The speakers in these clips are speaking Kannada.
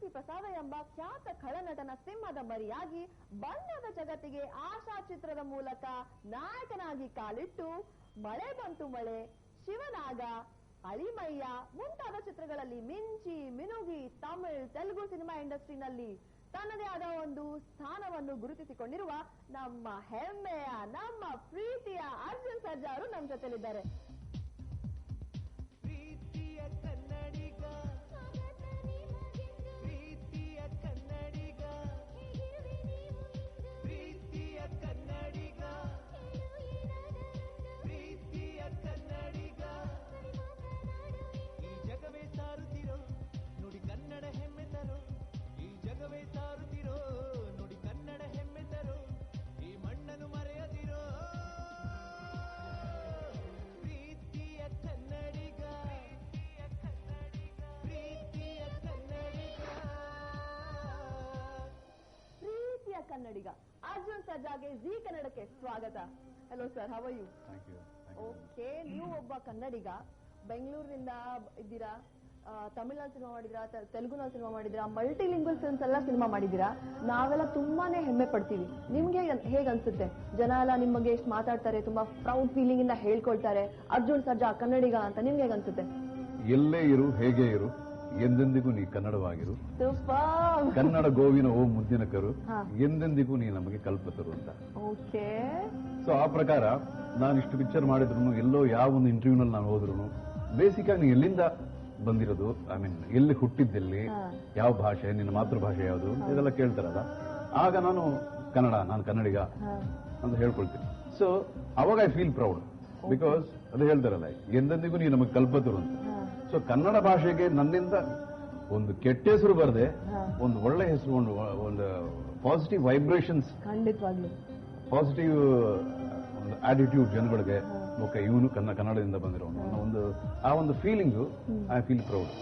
ಶಾಸ್ತ್ರಿ ಪ್ರಸಾದ ಎಂಬ ಖ್ಯಾತ ಖಳನಟನ ಸಿಂಹದ ಮರಿಯಾಗಿ ಬಣ್ಣದ ಜಗತ್ತಿಗೆ ಆಶಾ ಚಿತ್ರದ ಮೂಲಕ ನಾಯಕನಾಗಿ ಕಾಲಿಟ್ಟು ಮಳೆ ಬಂತು ಮಳೆ, ಶಿವನಾಗ, ಅಳಿಮಯ್ಯ ಮುಂತಾದ ಚಿತ್ರಗಳಲ್ಲಿ ಮಿಂಚಿ ಮಿನುಗಿ ತಮಿಳ್ ತೆಲುಗು ಸಿನಿಮಾ ಇಂಡಸ್ಟ್ರಿನಲ್ಲಿ ತನ್ನದೇ ಆದ ಒಂದು ಸ್ಥಾನವನ್ನು ಗುರುತಿಸಿಕೊಂಡಿರುವ ನಮ್ಮ ಹೆಮ್ಮೆಯ ನಮ್ಮ ಪ್ರೀತಿಯ ಅರ್ಜುನ್ ಸರ್ಜಾ ಅವರು ನಮ್ಮ ಜೊತೆಲಿದ್ದಾರೆ. ಕನ್ನಡಿಗ ಅರ್ಜುನ್ ಸರ್ಜಾಗೆ ಜಿ ಕನ್ನಡಕ್ಕೆ ಸ್ವಾಗತ. Hello sir, how are you? Okay, ನೀವು ಒಬ್ಬ ಕನ್ನಡಿಗ, ಬೆಂಗಳೂರಿನಿಂದ ಇದ್ದೀರಾ, ತಮಿಳ್ನಲ್ಲಿ ಸಿನಿಮಾ ಮಾಡಿದಿರಾ, ತೆಲುಗುನಲ್ಲಿ ಸಿನಿಮಾ ಮಾಡಿದಿರಾ, ಮಲ್ಟಿಲಿಂಗ್ವಲ್ ಫಿಲ್ಮ್ಸ್ ಎಲ್ಲ ಸಿನಿಮಾ ಮಾಡಿದಿರಾ. ನಾವೆಲ್ಲ ತುಂಬಾನೇ ಹೆಮ್ಮೆ ಪಡ್ತೀವಿ. ನಿಮ್ಗೆ ಹೇಗ್ ಅನ್ಸುತ್ತೆ? ಜನ ಎಲ್ಲ ನಿಮ್ಮ ಬಗ್ಗೆ ಎಷ್ಟು ಮಾತಾಡ್ತಾರೆ, ತುಂಬಾ ಪ್ರೌಡ್ ಫೀಲಿಂಗ್ ಇಂದ ಹೇಳ್ಕೊಳ್ತಾರೆ ಅರ್ಜುನ್ ಸರ್ಜಾ ಕನ್ನಡಿಗ ಅಂತ. ನಿಮ್ಗೆ ಹೇಗ್ ಅನ್ಸುತ್ತೆ? ಎಲ್ಲೇ ಇರು, ಹೇಗೆ ಇರು, ಎಂದೆಂದಿಗೂ ನೀ ಕನ್ನಡವಾಗಿರು, ಕನ್ನಡ ಗೋವಿನ ಓ ಮುದ್ದಿನ ಕರು, ಎಂದೆಂದಿಗೂ ನೀ ನಮಗೆ ಕಲ್ಪತರು ಅಂತ. ಓಕೆ, ಸೊ ಆ ಪ್ರಕಾರ ನಾನು ಇಷ್ಟು ಪಿಕ್ಚರ್ ಮಾಡಿದ್ರು, ಎಲ್ಲೋ ಯಾವ ಒಂದು ಇಂಟರ್ವ್ಯೂನಲ್ಲಿ ನಾನು ಹೋದ್ರು ಬೇಸಿಕ್ ಆಗಿ ನೀ ಎಲ್ಲಿಂದ ಬಂದಿರೋದು, ಐ ಮೀನ್ ಎಲ್ಲಿ ಹುಟ್ಟಿದ್ದೆಲ್ಲಿ, ಯಾವ ಭಾಷೆ, ನಿನ್ನ ಮಾತೃಭಾಷೆ ಯಾವುದು, ಇದೆಲ್ಲ ಕೇಳ್ತಾರಲ್ಲ. ಆಗ ನಾನು ನಾನು ಕನ್ನಡಿಗ ಅಂತ ಹೇಳ್ಕೊಳ್ತೀನಿ. ಸೊ ಅವಾಗ ಐ ಫೀಲ್ ಪ್ರೌಡ್, ಬಿಕಾಸ್ ಅದು ಹೇಳ್ತಾರಲ್ಲ, ಎಂದೆಂದಿಗೂ ನೀ ನಮಗೆ ಕಲ್ಪತರು ಅಂತ. ಸೊ ಕನ್ನಡ ಭಾಷೆಗೆ ನನ್ನಿಂದ ಒಂದು ಕೆಟ್ಟ ಹೆಸರು ಬರದೆ ಒಂದು ಒಳ್ಳೆ ಹೆಸರು, ಒಂದು ಪಾಸಿಟಿವ್ ವೈಬ್ರೇಷನ್ಸ್, ಖಂಡಿತವಾಗ್ಲೂ ಪಾಸಿಟಿವ್ ಒಂದು ಆಟಿಟ್ಯೂಡ್ ಜನಗಳಿಗೆ, ಓಕೆ ಇವನು ಕನ್ನಡದಿಂದ ಬಂದಿರೋನು ಅನ್ನೋ ಆ ಒಂದು ಫೀಲಿಂಗು ಐ ಫೀಲ್ ಪ್ರೌಡ್.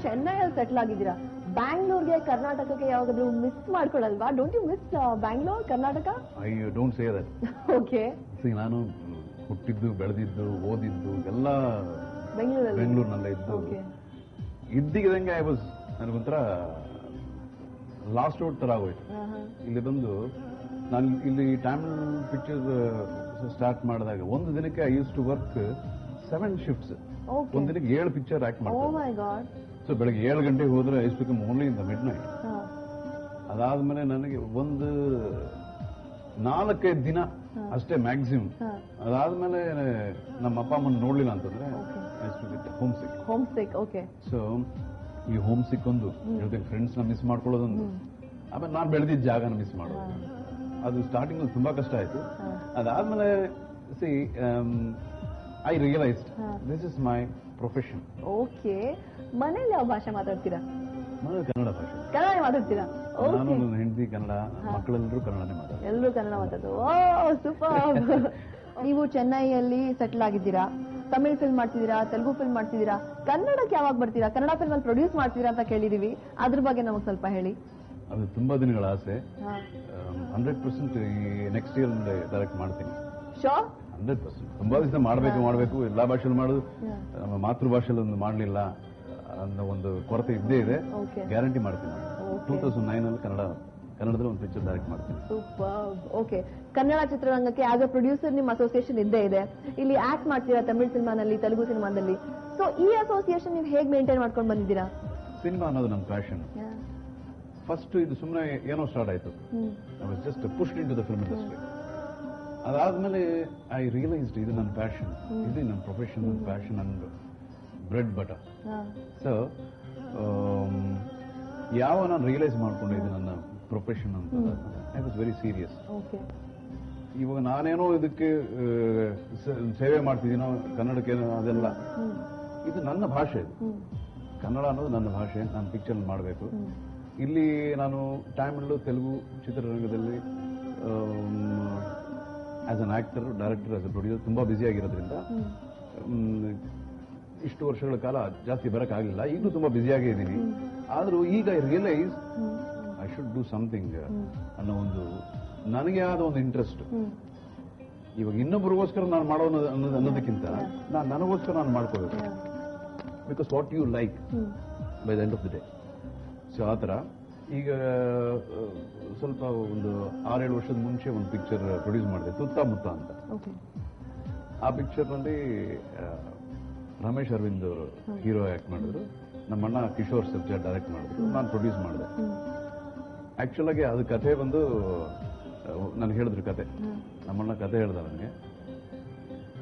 ಚೆನ್ನೈಯಲ್ಲಿ ಸೆಟ್ಲ್ ಆಗಿದ್ದೀರಾ, ಬ್ಯಾಂಗ್ಳೂರ್ಗೆ ಕರ್ನಾಟಕಕ್ಕೆ ಯಾವಾಗಾದ್ರೂ ಮಿಸ್ ಮಾಡ್ಕೊಳಲ್ವಾ? Don't you miss Bangalore, Karnataka? I don't say that. Okay, ನಾನು ಹುಟ್ಟಿದ್ದು, ಬೆಳೆದಿದ್ದು, ಓದಿದ್ದು ಎಲ್ಲ ಬೆಂಗಳೂರಿನಲ್ಲೇ ಇದ್ದು, ಇದ್ದಿದ್ದಂಗೆ ಐ ವಾಸ್ ನನಗೊಂಥರ ಲಾಸ್ಟ್ ಔಟ್ ತರ ಆಗೋಯ್ತು. ಇಲ್ಲಿ ಬಂದು ನಾನು ಇಲ್ಲಿ ತಮಿಳ್ ಪಿಕ್ಚರ್ ಸ್ಟಾರ್ಟ್ ಮಾಡಿದಾಗ ಒಂದು ದಿನಕ್ಕೆ I used to work 7 shifts. ಒಂದ್ ದಿನಕ್ಕೆ 7 ಪಿಕ್ಚರ್ ಆಕ್ಟ್ ಮಾಡ್ತಾರೆ. ಸೊ ಬೆಳಗ್ಗೆ 7 ಗಂಟೆಗೆ ಹೋದ್ರೆ ice become only in the mid night. ಅದಾದ್ಮೇಲೆ ನನಗೆ ಒಂದು 4-5 ದಿನ ಅಷ್ಟೇ ಮ್ಯಾಕ್ಸಿಮಮ್. ಅದಾದ್ಮೇಲೆ ನಮ್ಮ ಅಪ್ಪ ಅಮ್ಮನ ನೋಡ್ಲಿಲ್ಲ ಅಂತಂದ್ರೆ ಹೋಮ್ ಸಿಕ್. ಸೊ ಈ ಹೋಮ್ ಸಿಕ್ ಒಂದು, ಜೊತೆಗೆ ಫ್ರೆಂಡ್ಸ್ ನ ಮಿಸ್ ಮಾಡ್ಕೊಳ್ಳೋದೊಂದು, ಆಮೇಲೆ ನಾನು ಬೆಳೆದಿದ್ದ ಜಾಗನ ಮಿಸ್ ಮಾಡೋದು, ಅದು ಸ್ಟಾರ್ಟಿಂಗ್ ಅಲ್ಲಿ ತುಂಬಾ ಕಷ್ಟ ಆಯ್ತು. ಅದಾದ್ಮೇಲೆ I realised this is my profession. Okay, ಮನೇಲಿ ಯಾವ ಭಾಷೆ ಮಾತಾಡ್ತೀರಾ? ಮನೇಲಿ ಕನ್ನಡ ಭಾಷೆ. ಕನ್ನಡ ಮಾತಾಡ್ತೀರಾ? ನಾನು, ನನ್ನ ಹೆಂಡತಿ ಕನ್ನಡ, ಮಕ್ಕಳೆಲ್ಲರೂ ಕನ್ನಡನೇ ಮಾತಾಡ್ತಾರೆ. ಎಲ್ಲರೂ ಕನ್ನಡ ಮಾತಾಡೋದು. ಓ ಸೂಪರ್. ನೀವು ಚೆನ್ನೈಯಲ್ಲಿ ಸೆಟ್ಲ್ ಆಗಿದ್ದೀರಾ, ತಮಿಳ್ ಫಿಲ್ಮ್ ಮಾಡ್ತಿದ್ದೀರಾ, ತೆಲುಗು ಫಿಲ್ಮ್ ಮಾಡ್ತಿದ್ದೀರಾ, ಕನ್ನಡಕ್ಕೆ ಯಾವಾಗ ಬರ್ತೀರಾ? ಕನ್ನಡ ಫಿಲ್ಮ್ ಅಲ್ಲಿ ಪ್ರೊಡ್ಯೂಸ್ ಮಾಡ್ತೀರಾ ಅಂತ ಕೇಳಿದೀವಿ, ಅದ್ರ ಬಗ್ಗೆ ನಮಗೆ ಸ್ವಲ್ಪ ಹೇಳಿ. ಅದು ತುಂಬಾ ದಿನಗಳ ಆಸೆ. 100% ಈ ನೆಕ್ಸ್ಟ್ ಇಯರ್ ಡೈರೆಕ್ಟ್ ಮಾಡ್ತೀನಿ. ಶೋರ್? 100%. ತುಂಬಾ ದಿವಸ ಮಾಡಬೇಕು ಎಲ್ಲಾ ಭಾಷೆಯಲ್ಲಿ ಮಾಡೋದು, ನಮ್ಮ ಮಾತೃಭಾಷೆಯಲ್ಲಿ ಒಂದು ಮಾಡಲಿಲ್ಲ ಅನ್ನೋ ಒಂದು ಕೊರತೆ ಇದ್ದೇ ಇದೆ. ಗ್ಯಾರಂಟಿ ಮಾಡ್ತೀನಿ. 2009 ಅಲ್ಲಿ ಕನ್ನಡದಲ್ಲಿ ಒಂದು ಪಿಕ್ಚರ್ ಡೈರೆಕ್ಟ್ ಮಾಡ್ತೀನಿ. ಸೂಪರ್. ಓಕೆ, ಕನ್ನಡ ಚಿತ್ರರಂಗಕ್ಕೆ ಆಸ್ ಅ ಪ್ರೊಡ್ಯೂಸರ್ ನಿಮ್ಮ ಅಸೋಸಿಯೇಷನ್ ಇದ್ದೇ ಇದೆ. ಇಲ್ಲಿ ಆಕ್ಟ್ ಮಾಡ್ತೀರಾ ತಮಿಳ್ ಸಿನಿಮಾನಲ್ಲಿ, ತೆಲುಗು ಸಿನಿಮಾದಲ್ಲಿ. ಸೊ ಈ ಅಸೋಸಿಯೇಷನ್ ನೀವು ಹೇಗೆ ಮೇಂಟೈನ್ ಮಾಡ್ಕೊಂಡು ಬಂದಿದ್ದೀರಾ? ಸಿನಿಮಾ ಅನ್ನೋದು ನನ್ನ ಪ್ಯಾಷನ್. ಫಸ್ಟ್ ಇದು ಸುಮ್ಮನೆ ಏನೋ ಸ್ಟಾರ್ಟ್ ಆಯ್ತು, just pushed into the film industry. ಅದಾದ್ಮೇಲೆ ಐ ರಿಯಲೈಸ್ಡ್ ಇದು ನನ್ನ ಪ್ಯಾಷನ್, ಇದು ನನ್ನ ಪ್ರೊಫೆಷನ್, ನನ್ನ passion and bread butter. So ಯಾವ ನಾನು ರಿಯಲೈಸ್ ಮಾಡ್ಕೊಂಡೆ ಇದು ನನ್ನ ಪ್ರೊಫೆಷನ್ ಅಂತ, ಐ ವಾಸ್ ವೆರಿ ಸೀರಿಯಸ್. ಇವಾಗ ನಾನೇನೋ ಇದಕ್ಕೆ ಸೇವೆ ಮಾಡ್ತಿದ್ದೀನೋ ಕನ್ನಡಕ್ಕೆ, ಅದೆಲ್ಲ ಇದು ನನ್ನ ಭಾಷೆ. ಕನ್ನಡ ಅನ್ನೋದು ನನ್ನ ಭಾಷೆ, ನಾನು ಪಿಕ್ಚರ್ ಮಾಡಬೇಕು. ಇಲ್ಲಿ ನಾನು ತಮಿಳು, ತೆಲುಗು ಚಿತ್ರರಂಗದಲ್ಲಿ as an actor, director, as a producer ತುಂಬಾ ಬ್ಯುಸಿ ಆಗಿರೋದ್ರಿಂದ ಇಷ್ಟು ವರ್ಷಗಳ ಕಾಲ ಜಾಸ್ತಿ ಬರಕ್ಕಾಗಲಿಲ್ಲ. ಈಗಲೂ ತುಂಬಾ ಬ್ಯುಸಿಯಾಗೇ ಇದ್ದೀನಿ. ಆದ್ರೂ ಈಗ I realise I should do something ಅನ್ನೋ ಒಂದು ನನಗೆ ಆದ ಒಂದು ಇಂಟ್ರೆಸ್ಟ್. ಇವಾಗ ಇನ್ನೊಬ್ಬರಿಗೋಸ್ಕರ ನಾನು ಮಾಡೋದು ಅನ್ನೋದಕ್ಕಿಂತ ನನಗೋಸ್ಕರ ನಾನು ಮಾಡ್ಕೋಬೇಕು. Because what you like by the end of the day. So ಆ ಥರ ಈಗ ಸ್ವಲ್ಪ ಒಂದು 6-7 ವರ್ಷದ ಮುಂಚೆ ಒಂದು ಪಿಕ್ಚರ್ ಪ್ರೊಡ್ಯೂಸ್ ಮಾಡಿದೆ, ತುತ್ತ ಮುತ್ತ ಅಂತ. ಆ ಪಿಕ್ಚರ್ನಲ್ಲಿ ರಮೇಶ್ ಅರವಿಂದ್ ಹೀರೋ ಆಕ್ಟ್ ಮಾಡಿದ್ರು, ನಮ್ಮಣ್ಣ ಕಿಶೋರ್ ಸರ್ಜಾ ಡೈರೆಕ್ಟ್ ಮಾಡಿದ್ರು, ನಾನು ಪ್ರೊಡ್ಯೂಸ್ ಮಾಡಿದೆ. ಆಕ್ಚುಲ್ ಆಗಿ ಅದು ಕಥೆ ಬಂದು ನನಗೆ ಹೇಳಿದ್ರು ಕತೆ, ನಮ್ಮಣ್ಣ ಕತೆ ಹೇಳ್ದ ನನಗೆ.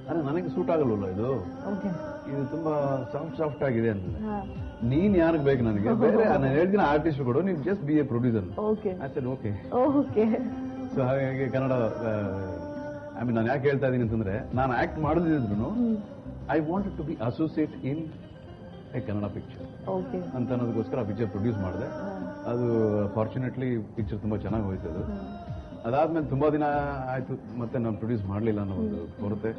ಅರೆ ನನಗೆ ಸೂಟ್ ಆಗಲ್ವಲ್ಲ ಇದು ತುಂಬಾ ಸಾಫ್ಟ್ ಆಗಿದೆ ಅಂತ. ನೀನ್ ಯಾರಿಗೆ ಬೇಕು ನನಗೆ, ಬೇರೆ ನಾನು ಹೇಳ್ತೀನಿ ಆರ್ಟಿಸ್ಟ್ ಕೊಡು, ನೀವು just B A producer. Okay. So ಹಾಗಾಗಿ ಕನ್ನಡ ಐ ಮೀನ್ ನಾನು ಯಾಕೆ ಹೇಳ್ತಾ ಇದ್ದೀನಿ ಅಂತಂದ್ರೆ, ನಾನು ಆಕ್ಟ್ ಮಾಡದಿದ್ರು I wanted to be associate in a Kannada picture ಅಂತ ಅನ್ನೋದಕ್ಕೋಸ್ಕರ ಆ ಪಿಕ್ಚರ್ ಪ್ರೊಡ್ಯೂಸ್ ಮಾಡಿದೆ. ಅದು ಫಾರ್ಚುನೇಟ್ಲಿ ಪಿಕ್ಚರ್ ತುಂಬಾ ಚೆನ್ನಾಗಿ ಹೋಯ್ತು. ಅದು ಅದಾದ್ಮೇಲೆ ತುಂಬಾ ದಿನ ಆಯ್ತು ಮತ್ತೆ ನಾನು ಪ್ರೊಡ್ಯೂಸ್ ಮಾಡಲಿಲ್ಲ ಅನ್ನೋ ಒಂದು ಕೊರತೆ.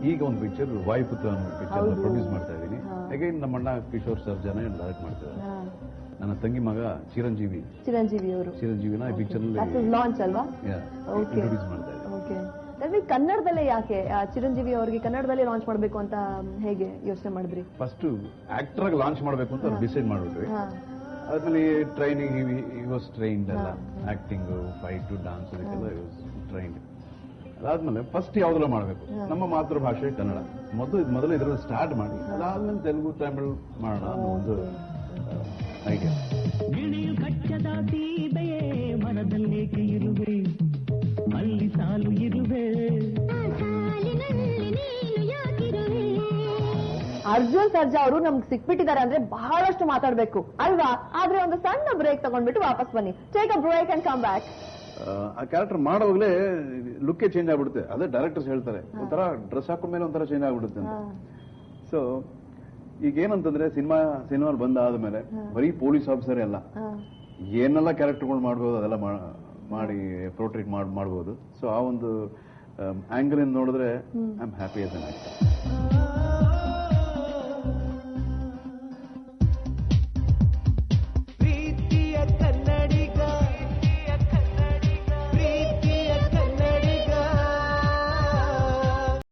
ಈಗ ಒಂದು ಪಿಕ್ಚರ್ ವಾಯುಪುತ್ರ ಅನ್ನೋ ಪಿಕ್ಚರ್ ಪ್ರೊಡ್ಯೂಸ್ ಮಾಡ್ತಾ ಇದ್ದೀನಿ. ಅಗೈನ್ ನಮ್ಮಣ್ಣ ಕಿಶೋರ್ ಸರ್ಜಾನೇ ಡೈರೆಕ್ಟ್ ಮಾಡ್ತಾರೆ. ನನ್ನ ತಂಗಿ ಮಗ ಚಿರಂಜೀವಿನ ಈ ಪಿಕ್ಚರ್ ಲಾಂಚ್ ಅಲ್ವಾ ಇಂಟ್ರೊಡ್ಯೂಸ್ ಮಾಡ್ತಾ ಇದ್ದೀನಿ. ಕನ್ನಡದಲ್ಲೇ ಯಾಕೆ ಚಿರಂಜೀವಿ ಅವರಿಗೆ ಕನ್ನಡದಲ್ಲೇ ಲಾಂಚ್ ಮಾಡಬೇಕು ಅಂತ ಹೇಗೆ ಯೋಚನೆ ಮಾಡಿದ್ರಿ? ಫಸ್ಟ್ ಆಕ್ಟರ್ ಆಗಿ ಲಾಂಚ್ ಮಾಡಬೇಕು ಅಂತ ಡಿಸೈಡ್ ಮಾಡ್ಬಿಟ್ವಿ. ಆದ್ಮೇಲೆ ಟ್ರೈನಿಂಗ್ ಈ ವಾಸ್ ಟ್ರೈನ್ಡ್ ಎಲ್ಲ, ಆಕ್ಟಿಂಗ್, ಫೈಟ್, ಡಾನ್ಸ್ ಅದಕ್ಕೆಲ್ಲ ಟ್ರೈನ್ಡ್. ಅದಾದ್ಮೇಲೆ ಫಸ್ಟ್ ಯಾವ್ದೆಲ್ಲ ಮಾಡಬೇಕು, ನಮ್ಮ ಮಾತೃಭಾಷೆ ಕನ್ನಡ ಮೊದಲು ಇದರಲ್ಲಿ ಸ್ಟಾರ್ಟ್ ಮಾಡಿ, ಅದಾದ್ಮೇಲೆ ತೆಲುಗು, ತಮಿಳು ಮಾಡೋಣ ಅನ್ನೋ ಒಂದು ಐಡಿಯಾ. ಅರ್ಜುನ್ ಸರ್ಜಾ ಅವರು ನಮ್ಗೆ ಸಿಕ್ಬಿಟ್ಟಿದ್ದಾರೆ ಅಂದ್ರೆ ಬಹಳಷ್ಟು ಮಾತಾಡ್ಬೇಕು ಅಲ್ವಾ? ಆದ್ರೆ ಒಂದು ಸಣ್ಣ ಬ್ರೇಕ್ ತಗೊಂಡ್ಬಿಟ್ಟು ವಾಪಸ್ ಬನ್ನಿ. Take a break and come back. ಆ ಕ್ಯಾರೆಕ್ಟರ್ ಮಾಡೋವಾಗಲೇ ಲುಕ್ಕೇ ಚೇಂಜ್ ಆಗ್ಬಿಡುತ್ತೆ. ಅದೇ ಡೈರೆಕ್ಟರ್ಸ್ ಹೇಳ್ತಾರೆ, ಒಂಥರ ಡ್ರೆಸ್ ಹಾಕೊಂಡ ಮೇಲೆ ಒಂಥರ ಚೇಂಜ್ ಆಗ್ಬಿಡುತ್ತೆ ಅಂತ. ಸೊ ಈಗ ಏನಂತಂದ್ರೆ ಸಿನಿಮಾ ಬಂದಾದ್ಮೇಲೆ ಬರೀ ಪೊಲೀಸ್ ಆಫೀಸರ್ ಅಲ್ಲ, ಏನೆಲ್ಲ ಕ್ಯಾರೆಕ್ಟರ್ಗಳು ಮಾಡ್ಬೋದು ಅದೆಲ್ಲ ಮಾಡಿ ಪೋರ್ಟ್ರೇಟ್ ಮಾಡ್ಬೋದು. ಸೊ ಆ ಒಂದು ಆಂಗಲ್ ನೋಡಿದ್ರೆ I am happy as an actor.